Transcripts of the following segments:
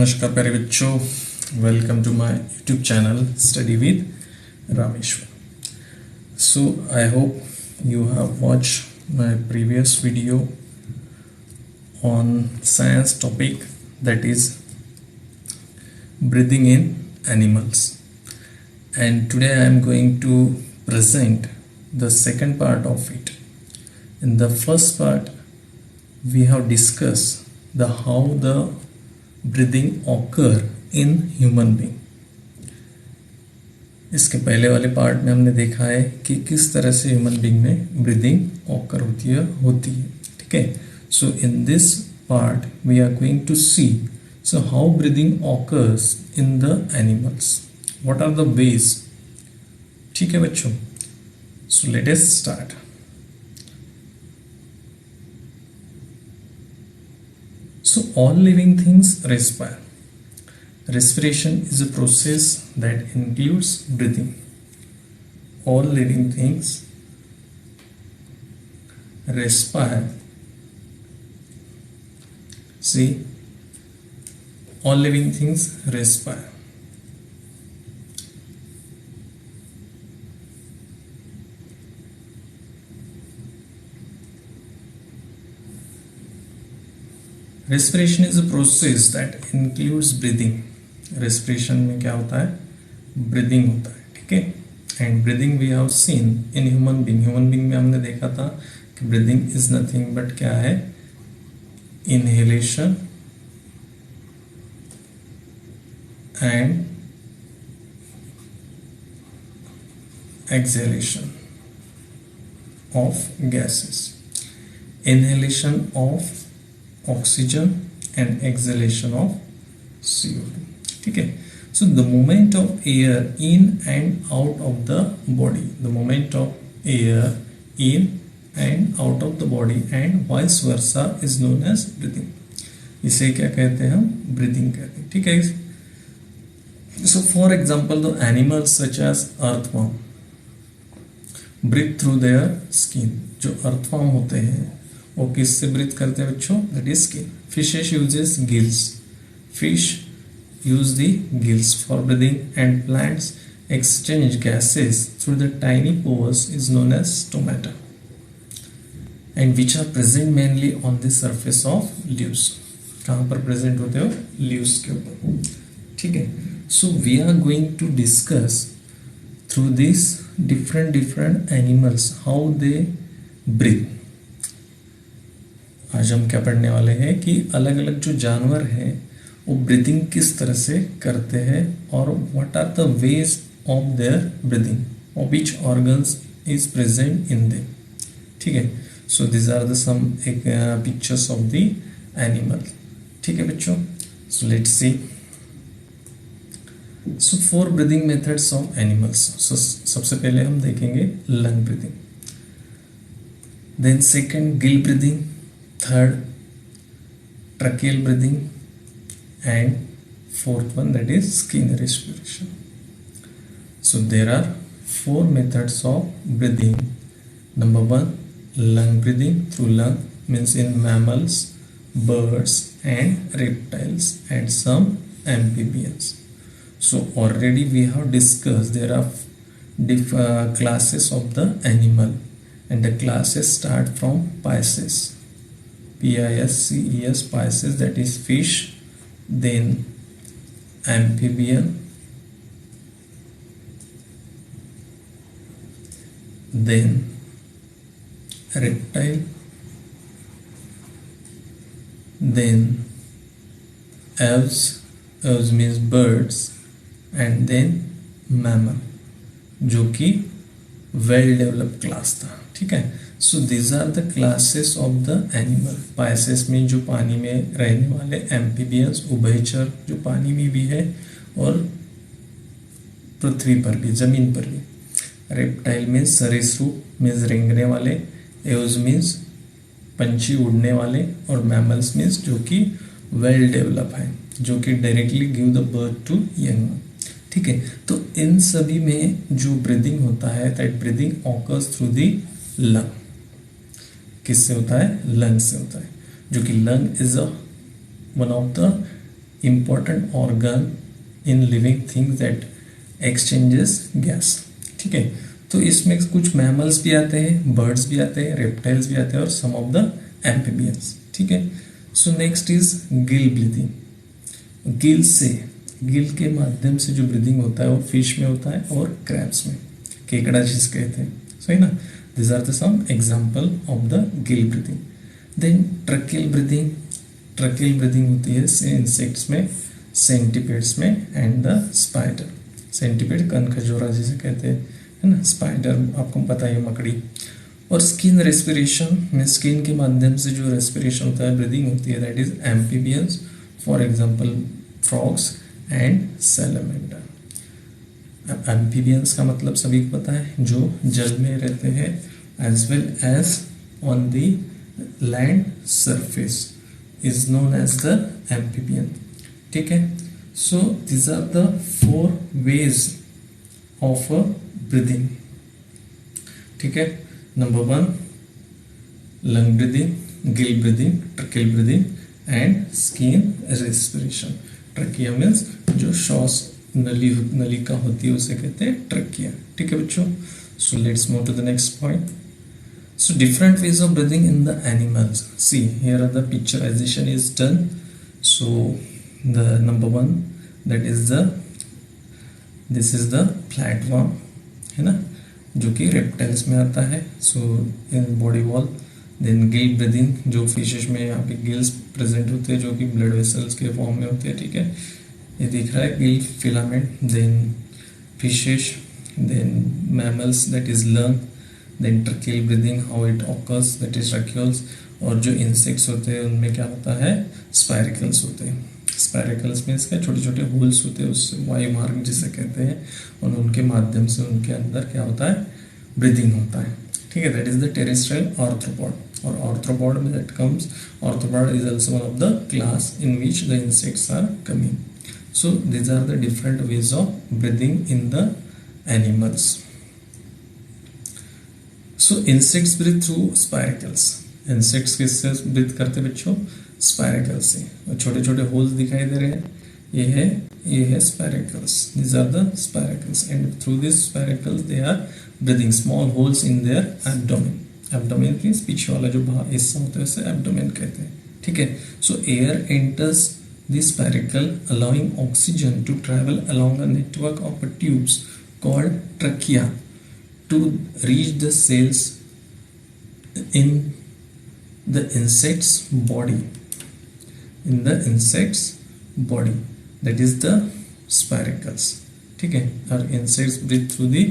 नमस्कार प्यारे बच्चों, welcome to my YouTube channel study with Rameshwar. So I hope you have watched my previous video on science topic, that is breathing in animals, and today I am going to present the second part of it. In the first part we have discussed the how the breathing occur in human being. इसके पहले वाले part में हमने देखा है कि किस तरह से ह्यूमन बीइंग में ब्रीदिंग ऑकर होती है. ठीक है. So in this part we are going to see so how breathing occurs in the animals, what are the ways. ठीक है बच्चों, so let us start. So all living things respire. Respiration is a process that includes breathing. All living things respire. See, all living things respire. Respiration is a process that includes breathing. Respiration में क्या होता है? Breathing होता है. ठीक है. And breathing we have seen in human being. Human being में हमने देखा था कि breathing is nothing but क्या है? Inhalation and exhalation of gases. Inhalation of oxygen and exhalation of CO2. ठीक है. So the movement of air in and out of the body, the movement of air in and out of the body and vice versa is known as breathing. इसे क्या कहते हैं हम? Breathing कहते हैं. ठीक है. So for example, the animals such as earthworm breathe through their skin. जो earthworm होते हैं वो किससे ब्रीथ करते हैं बच्चों? That is skin. Fishes uses gills. Fish use the gills for breathing and plants exchange gases through the tiny pores is known as stomata and which are present mainly on the surface of leaves. कहाँ पर present होते हो? Leaves के ऊपर. ठीक है. So we are going to discuss through this different animals how they breathe. आज हम क्या पढ़ने वाले हैं कि अलग अलग जो जानवर हैं वो ब्रीदिंग किस तरह से करते हैं और what are the ways of their breathing और which organs is present in them. ठीक है. So this are the some pictures of the animal. ठीक है बच्चों. So let's see. So 4 breathing methods of animals. So सबसे पहले हम देखेंगे lung breathing, then second gill breathing, third tracheal breathing, and fourth one that is skin respiration. So there are 4 methods of breathing. Number 1, lung breathing through lung, means in mammals, birds and reptiles and some amphibians. So already we have discussed there are classes of the animal, and the classes start from Pisces. Pisces, Pisces, that is fish, then amphibian, then reptile, then aves, aves means birds, and then mammal जो कि well developed class था. ठीक है. So these are the classes of the animal. Pisces में जो पानी में रहने वाले, एम्फीबियंस उभयचर जो पानी में भी है और पृथ्वी पर भी, जमीन पर भी. रेप्टाइल में सरीसृप मीन्स रेंगने वाले, एव्स मीन्स पंछी उड़ने वाले, और मैमल्स मीन्स जो कि वेल डेवलप है, जो कि directly give the birth to young. ठीक है. तो इन सभी में जो ब्रीदिंग होता है that breathing occurs through the lung. किससे होता है? लंग से होता है. जो कि lung is one of the important organ in living things that exchanges gas. ठीक है, तो इसमें कुछ मैमल्स भी आते हैं, बर्ड्स भी आते हैं, रेप्टाइल्स भी आते हैं और सम ऑफ द एम्फीबियंस. ठीक है, so next is Gill breathing. Gill से, गिल के माध्यम से जो ब्रीदिंग होता है वो फिश में होता है और क्रैब्स में, केकड़ा जिस कहते हैं. सही ना, this are the some example of the gill breathing. Then tracheal breathing. Tracheal breathing होती है इंसेक्ट्स में, सेंटीपेड्स में एंड द स्पाइडर. सेंटीपेड कनखजूरा जिसे कहते हैं, है ना. स्पाइडर आपको पता है मकड़ी. और स्किन रेस्पिरेशन में, स्किन के माध्यम से जो रेस्पिरेशन होता है, ब्रीदिंग होती है, that is amphibians, for example frogs and salamander. Amphibians का मतलब सभी को पता है, जो जल में रहते हैं as well as on the land surface is known as the amphibian. ठीक है, so these are the 4 ways of breathing. ठीक है, number 1 lung breathing, gill breathing, tracheal breathing and skin respiration. Trachea means जो श्वास नलिका होती है उसे कहते हैं ट्रकिया. ठीक है बच्चों, so let's move to the next point. So different ways of breathing in the animals. See, here are the picturization is done. So the number 1, that is this is the flatworm, है ना, जो कि reptiles में आता है. So in body wall. Then gill breathing, जो fishes में यहाँ पे गिल्स प्रेजेंट होते हैं जो कि ब्लड वेसल्स के फॉर्म में होते हैं. ठीक है, ये दिख रहा है gill filament. Then fishes, then mammals that is lung. Then tracheal breathing, how it occurs, that is tracheoles. और जो इंसेक्ट्स होते हैं उनमें क्या होता है, स्पायरिकल्स होते हैं. स्पायरिकल्स में इसके छोटे छोटे होल्स होते हैं, उससे वायु मार्ग जिसे कहते हैं, और उनके माध्यम से उनके अंदर क्या होता है, ब्रीदिंग होता है. ठीक है, that is the terrestrial arthropod. और आर्थ्रोपॉड में that comes, arthropod is also one of the class in which the insects are coming. So these are the different ways of breathing in the animals. So insects breathe through spiracles. Insects किससे breathe करते बच्चों, spiracles से. और छोटे छोटे holes दिखाई दे रहे हैं, ये है spiracles. These are the spiracles and through this spiracles they are breathing. Small holes in their abdomen. Abdomen means पीछे वाला जो हिस्सा होता है उसे एब्डोमेन कहते हैं. ठीक है, so air enters the spiracle allowing oxygen to travel along a network of tubes called trachea to reach the cells in the insect's body. In the insect's body, that is the spiracles. ठीक है, और insects breathe through the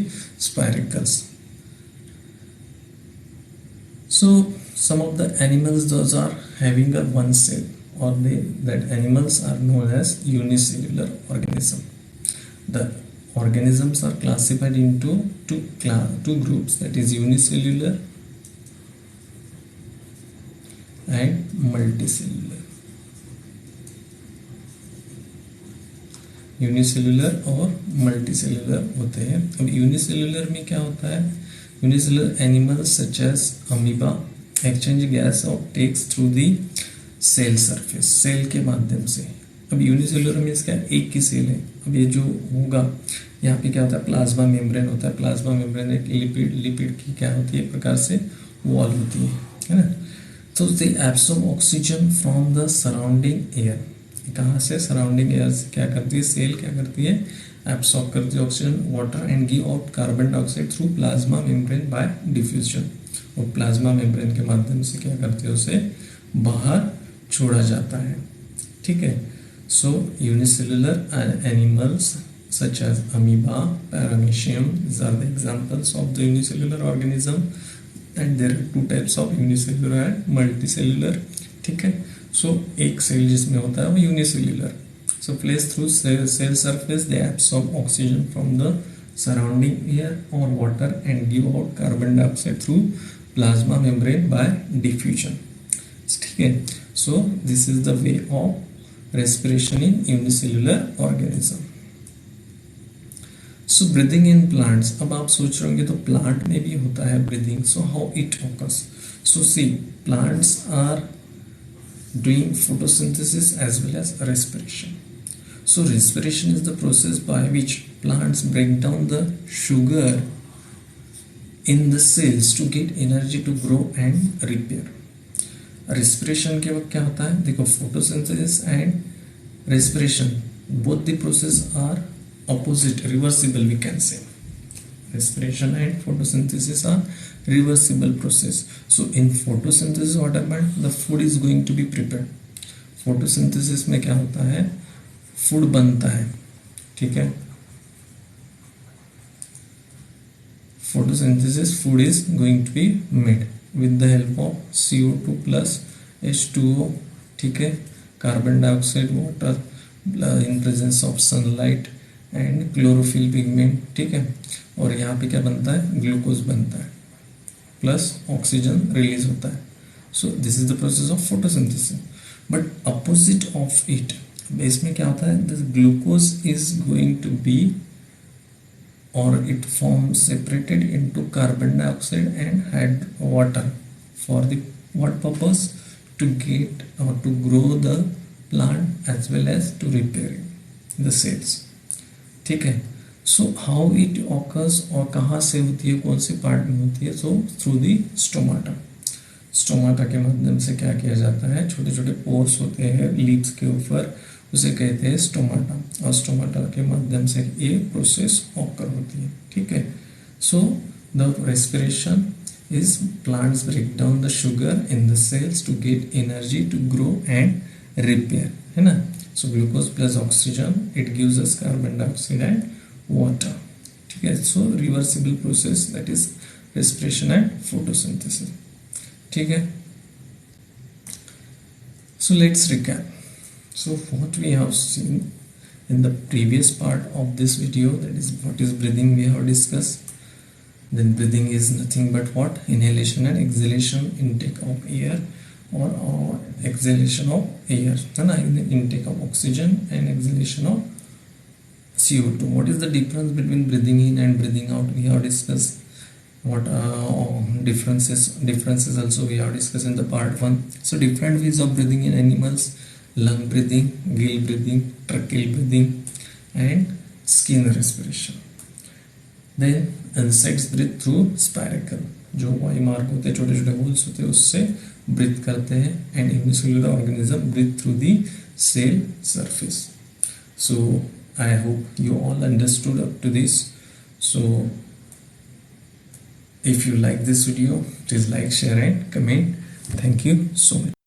spiracles. So some of the animals, those are having a one cell, or that animals are known as unicellular organism. The organisms are classified into two groups, that is unicellular and multicellular. Unicellular और multicellular होते हैं. अब unicellular में क्या होता है, unicellular animals such as amoeba exchange gas और takes through the cell surface, cell के माध्यम से. अब यूनिसेलुलर में इसका एक की सेल है. अब ये जो होगा, यहाँ पे क्या होता है, प्लाज्मा मेम्ब्रेन होता है. प्लाज्मा मेम्ब्रेन एक लिपिड की क्या होती है, एक प्रकार से वॉल होती है ना. तो they absorb oxygen from the surrounding air. कहाँ से, सराउंडिंग एयर से क्या करती है, सेल क्या करती है, एब्सॉर्ब करती है oxygen, water and give out carbon dioxide through plasma membrane by diffusion. और प्लाज्मा मेम्ब्रेन के माध्यम से क्या करते हैं, उसे बाहर छोड़ा जाता है. ठीक है, so unicellular animals such as amoeba, paramecium, these are the examples of the unicellular organism. And there are two types of unicellular and multicellular. ठीक है, so एक सेल जिसमें होता है वो unicellular. So placed through cell surface, they absorb oxygen from the surrounding air or water and give out carbon dioxide through plasma membrane by diffusion. ठीक है, so this is the way of respiration in unicellular organism. So breathing in plants. अब आप सोच रहे होंगे तो plant में भी होता है breathing. So how it occurs, so see plants are doing photosynthesis as well as respiration. So respiration is the process by which plants break down the sugar in the cells to get energy to grow and repair. Respiration के वक्त क्या होता है? देखो, photosynthesis and respiration both the process are opposite, reversible we can say. Respiration and photosynthesis are reversible process. So in photosynthesis what happened? The food is going to be prepared. photosynthesis में क्या होता है? Food बनता है, ठीक है. photosynthesis food is going to be made with the help of CO2 plus H2O, ठीक है, carbon dioxide, water, in presence of sunlight and chlorophyll pigment, ठीक है. और यहाँ पे क्या बनता है? ग्लूकोज बनता है प्लस ऑक्सीजन रिलीज होता है. So this is the process of photosynthesis. But opposite of it, इसमें क्या होता है? This glucose is going to be or it forms separated into carbon dioxide and water for the what purpose? To get or to grow the plant as well as to repair the cells, ठीक है. So how it occurs और कहाँ से होती है, कौन से part में होती है? So through the stomata. Stomata के माध्यम से क्या किया जाता है? छोटे छोटे पोर्स होते हैं लीव्स के ऊपर, उसे कहते हैं स्टोमाटा, और स्टोमाटा के माध्यम से ये प्रोसेस ऑकर होती है, ठीक है. So the respiration is plants break down the sugar in the cells to get energy to grow and repair, है ना. So glucose plus oxygen it gives us carbon dioxide and water, ठीक है. So reversible process that is respiration and photosynthesis, ठीक है. So let's recap. So what we have seen in the previous part of this video, that is what is breathing, we have discussed. Then breathing is nothing but what? Inhalation and exhalation, intake of air or exhalation of air, and intake of oxygen and exhalation of CO2. What is the difference between breathing in and breathing out? We have discussed. What differences also we have discussed in the part 1. So different ways of breathing in animals: lung breathing, gill breathing, tracheal breathing and skin respiration. Then insects breathe through spiracle, जो वायु मार्ग होते हैं, छोटे छोटे holes होते हैं, उससे ब्रीथ करते हैं. And unicellular organism breathe through the cell surface. So I hope you all understood up to this. So if you like this video, please like, share and comment. Thank you so much.